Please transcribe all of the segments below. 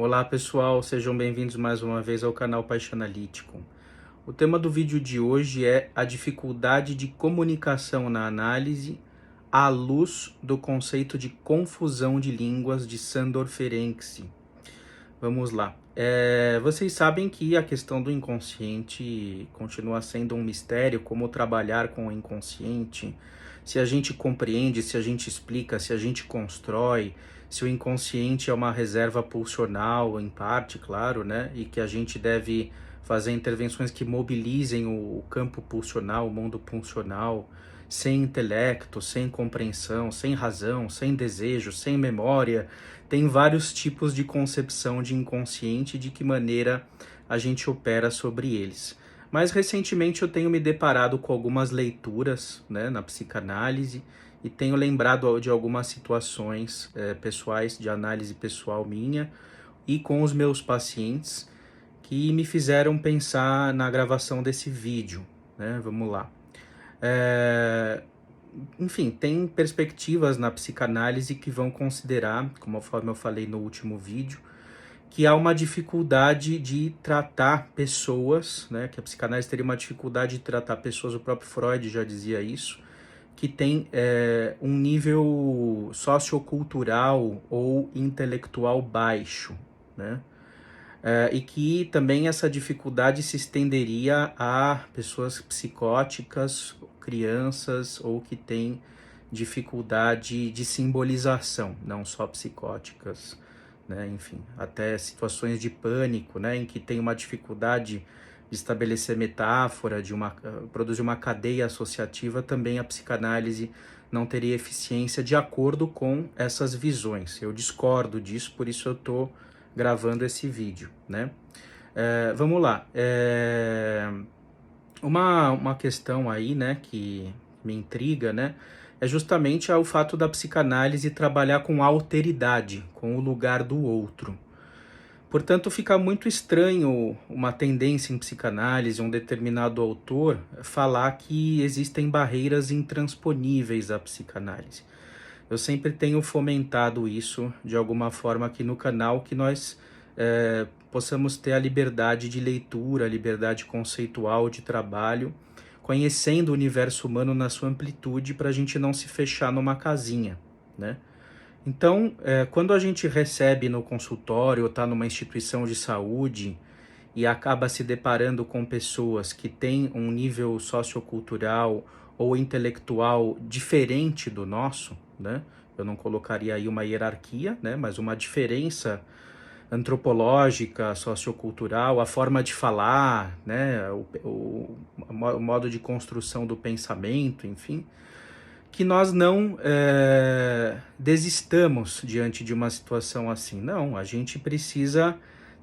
Olá pessoal, sejam bem-vindos mais uma vez ao canal Paixão Analítico. O tema do vídeo de hoje é a dificuldade de comunicação na análise à luz do conceito de confusão de línguas de Sándor Ferenczi. Vamos lá. Vocês sabem que a questão do inconsciente continua sendo um mistério, como trabalhar com o inconsciente, se a gente compreende, se a gente explica, se a gente constrói, se o inconsciente é uma reserva pulsional, em parte, claro, né? E que a gente deve fazer intervenções que mobilizem o campo pulsional, o mundo pulsional, sem intelecto, sem compreensão, sem razão, sem desejo, sem memória. Tem vários tipos de concepção de inconsciente e de que maneira a gente opera sobre eles. Mas recentemente eu tenho me deparado com algumas leituras, né, na psicanálise e tenho lembrado de algumas situações pessoais, de análise pessoal minha e com os meus pacientes que me fizeram pensar na gravação desse vídeo, né? Vamos lá. Enfim, tem perspectivas na psicanálise que vão considerar, conforme eu falei no último vídeo, que há uma dificuldade de tratar pessoas, né? Que a psicanálise teria uma dificuldade de tratar pessoas, o próprio Freud já dizia isso, que tem um nível sociocultural ou intelectual baixo, né? E que também essa dificuldade se estenderia a pessoas psicóticas, crianças ou que têm dificuldade de simbolização, não só psicóticas, né? Enfim, até situações de pânico, né? Em que tem uma dificuldade de estabelecer metáfora, produzir uma cadeia associativa, também a psicanálise não teria eficiência de acordo com essas visões. Eu discordo disso, por isso eu estou gravando esse vídeo, né? Vamos lá. Uma questão aí, né, que me intriga, né, é justamente o fato da psicanálise trabalhar com alteridade, com o lugar do outro. Portanto, fica muito estranho uma tendência em psicanálise, um determinado autor, falar que existem barreiras intransponíveis à psicanálise. Eu sempre tenho fomentado isso de alguma forma aqui no canal, que nós possamos ter a liberdade de leitura, a liberdade conceitual de trabalho, conhecendo o universo humano na sua amplitude, para a gente não se fechar numa casinha, né? Então, quando a gente recebe no consultório ou está numa instituição de saúde e acaba se deparando com pessoas que têm um nível sociocultural ou intelectual diferente do nosso, né? Eu não colocaria aí uma hierarquia, né? Mas uma diferença antropológica, sociocultural, a forma de falar, né? O modo de construção do pensamento, enfim, que nós não desistamos diante de uma situação assim. Não, a gente precisa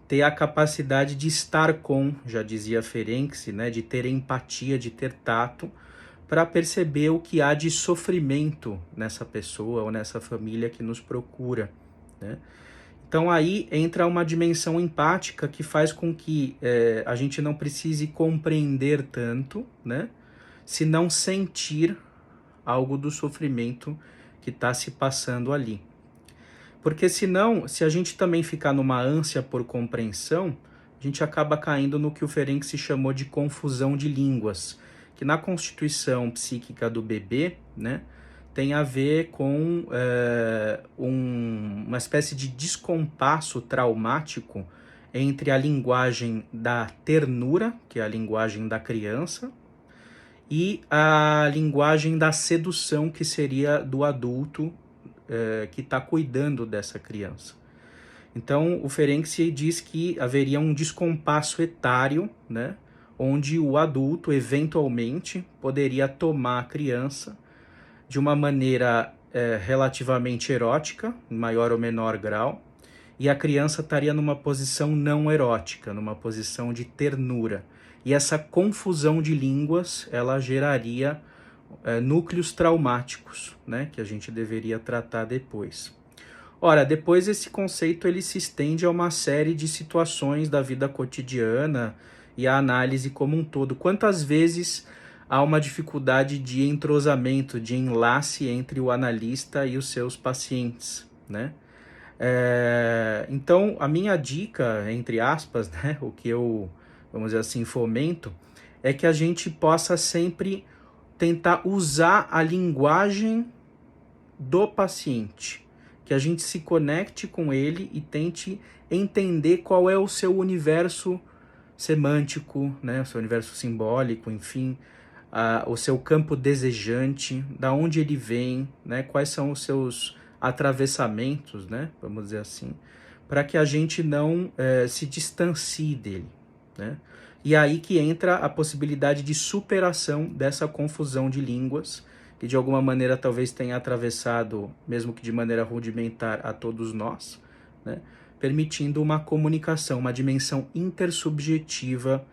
ter a capacidade de estar com, já dizia Ferenczi, né? De ter empatia, de ter tato, para perceber o que há de sofrimento nessa pessoa ou nessa família que nos procura, né? Então aí entra uma dimensão empática que faz com que a gente não precise compreender tanto, né? Se não sentir algo do sofrimento que está se passando ali. Porque senão, se a gente também ficar numa ânsia por compreensão, a gente acaba caindo no que o Ferenczi chamou de confusão de línguas, que na constituição psíquica do bebê, né, tem a ver com uma espécie de descompasso traumático entre a linguagem da ternura, que é a linguagem da criança, e a linguagem da sedução, que seria do adulto que está cuidando dessa criança. Então, o Ferenczi diz que haveria um descompasso etário, né, onde o adulto, eventualmente, poderia tomar a criança de uma maneira relativamente erótica, em maior ou menor grau, e a criança estaria numa posição não erótica, numa posição de ternura. E essa confusão de línguas, ela geraria núcleos traumáticos, né, que a gente deveria tratar depois. Ora, depois esse conceito ele se estende a uma série de situações da vida cotidiana e a análise como um todo. Quantas vezes há uma dificuldade de entrosamento, de enlace entre o analista e os seus pacientes, né? Então, a minha dica, entre aspas, né, o que eu, vamos dizer assim, fomento, é que a gente possa sempre tentar usar a linguagem do paciente, que a gente se conecte com ele e tente entender qual é o seu universo semântico, né, o seu universo simbólico, enfim, o seu campo desejante, da onde ele vem, né, quais são os seus atravessamentos, né, vamos dizer assim, para que a gente não se distancie dele, né? E aí que entra a possibilidade de superação dessa confusão de línguas, que de alguma maneira talvez tenha atravessado, mesmo que de maneira rudimentar, a todos nós, né? Permitindo uma comunicação, uma dimensão intersubjetiva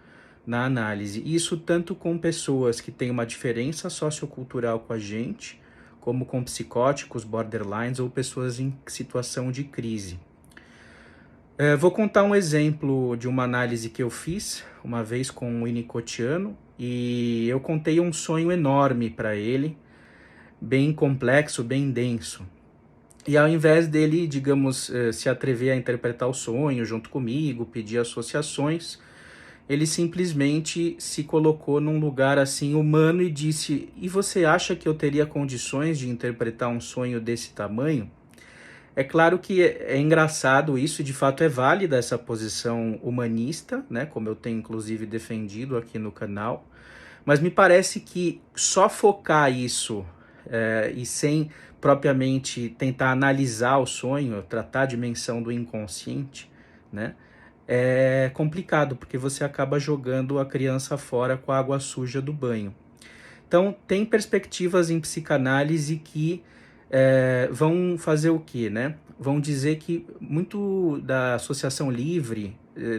na análise. Isso tanto com pessoas que têm uma diferença sociocultural com a gente, como com psicóticos, borderlines ou pessoas em situação de crise. Vou contar um exemplo de uma análise que eu fiz uma vez com um winnicottiano, e eu contei um sonho enorme para ele, bem complexo, bem denso. E ao invés dele, digamos, se atrever a interpretar o sonho junto comigo, pedir associações, ele simplesmente se colocou num lugar assim humano e disse: "E você acha que eu teria condições de interpretar um sonho desse tamanho?" É claro que é engraçado isso, de fato é válida essa posição humanista, né, como eu tenho inclusive defendido aqui no canal, mas me parece que só focar isso e sem propriamente tentar analisar o sonho, tratar a dimensão do inconsciente, né, é complicado, porque você acaba jogando a criança fora com a água suja do banho. Então, tem perspectivas em psicanálise que vão fazer o quê, né? Vão dizer que muito da associação livre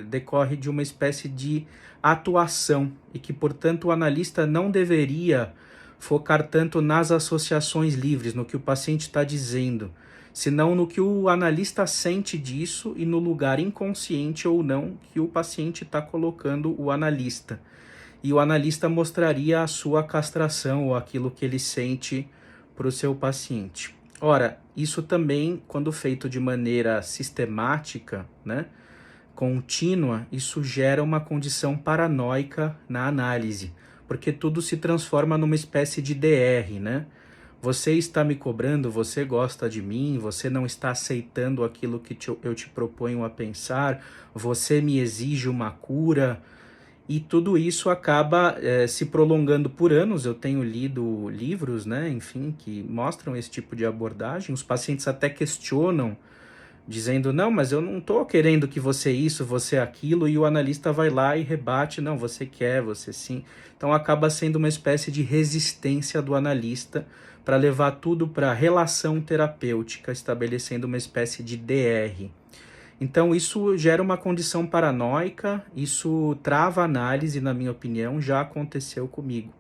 decorre de uma espécie de atuação e que, portanto, o analista não deveria focar tanto nas associações livres, no que o paciente está dizendo, senão no que o analista sente disso e no lugar inconsciente ou não que o paciente está colocando o analista. E o analista mostraria a sua castração ou aquilo que ele sente para o seu paciente. Ora, isso também, quando feito de maneira sistemática, né, contínua, isso gera uma condição paranoica na análise, porque tudo se transforma numa espécie de DR, né? Você está me cobrando, você gosta de mim, você não está aceitando aquilo que eu te proponho a pensar, você me exige uma cura. E tudo isso acaba se prolongando por anos. Eu tenho lido livros, né, enfim, que mostram esse tipo de abordagem. Os pacientes até questionam, dizendo: não, mas eu não estou querendo que você isso, você aquilo, e o analista vai lá e rebate: não, você quer, você sim. Então acaba sendo uma espécie de resistência do analista para levar tudo para a relação terapêutica, estabelecendo uma espécie de DR. Então isso gera uma condição paranoica, isso trava a análise, na minha opinião, já aconteceu comigo.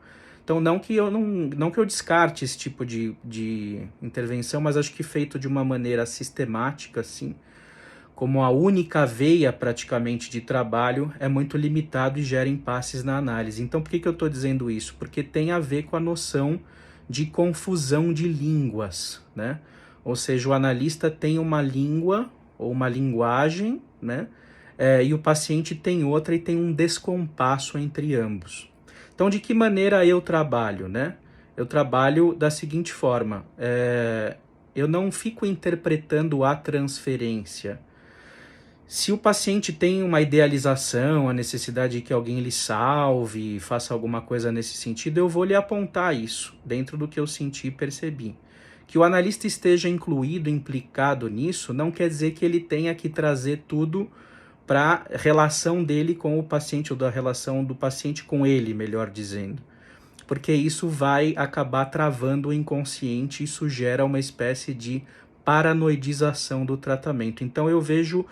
Então não que eu descarte esse tipo de intervenção, mas acho que feito de uma maneira sistemática, assim, como a única veia praticamente de trabalho, é muito limitado e gera impasses na análise. Então por que eu estou dizendo isso? Porque tem a ver com a noção de confusão de línguas, né? Ou seja, o analista tem uma língua ou uma linguagem, né? E o paciente tem outra e tem um descompasso entre ambos. Então, de que maneira eu trabalho, né? Eu trabalho da seguinte forma: eu não fico interpretando a transferência. Se o paciente tem uma idealização, a necessidade de que alguém lhe salve, faça alguma coisa nesse sentido, eu vou lhe apontar isso, dentro do que eu senti e percebi. Que o analista esteja incluído, implicado nisso, não quer dizer que ele tenha que trazer tudo para a relação dele com o paciente, ou da relação do paciente com ele, melhor dizendo. Porque isso vai acabar travando o inconsciente, isso gera uma espécie de paranoidização do tratamento. Então eu vejo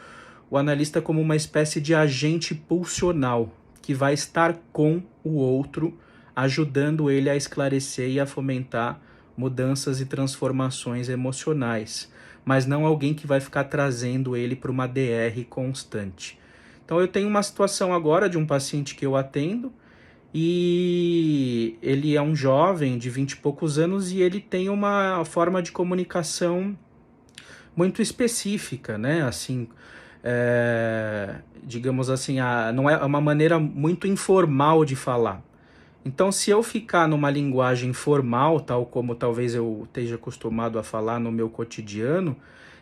o analista como uma espécie de agente pulsional, que vai estar com o outro, ajudando ele a esclarecer e a fomentar mudanças e transformações emocionais, mas não alguém que vai ficar trazendo ele para uma DR constante. Então eu tenho uma situação agora de um paciente que eu atendo, e ele é um jovem de 20 e poucos anos e ele tem uma forma de comunicação muito específica, né? Assim, digamos assim, não é uma maneira muito informal de falar. Então, se eu ficar numa linguagem formal, tal como talvez eu esteja acostumado a falar no meu cotidiano,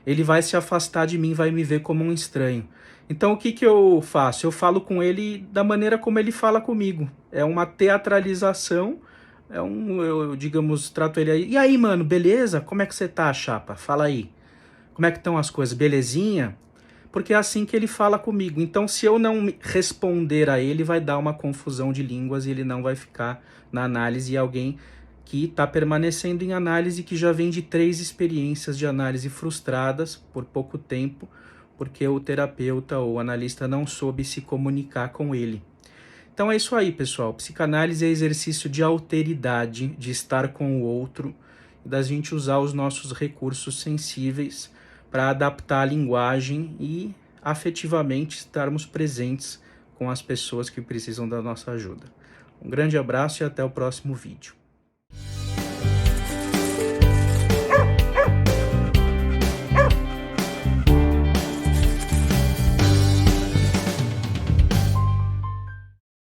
ele vai se afastar de mim, vai me ver como um estranho. Então, o que que eu faço? Eu falo com ele da maneira como ele fala comigo. É uma teatralização, eu, digamos, trato ele aí. E aí, mano, beleza? Como é que você tá, chapa? Fala aí. Como é que estão as coisas? Belezinha? Porque é assim que ele fala comigo. Então, se eu não responder a ele, vai dar uma confusão de línguas e ele não vai ficar na análise. E alguém que está permanecendo em análise, que já vem de 3 experiências de análise frustradas por pouco tempo, porque o terapeuta ou o analista não soube se comunicar com ele. Então é isso aí, pessoal. Psicanálise é exercício de alteridade, de estar com o outro, da gente usar os nossos recursos sensíveis para adaptar a linguagem e afetivamente estarmos presentes com as pessoas que precisam da nossa ajuda. Um grande abraço e até o próximo vídeo.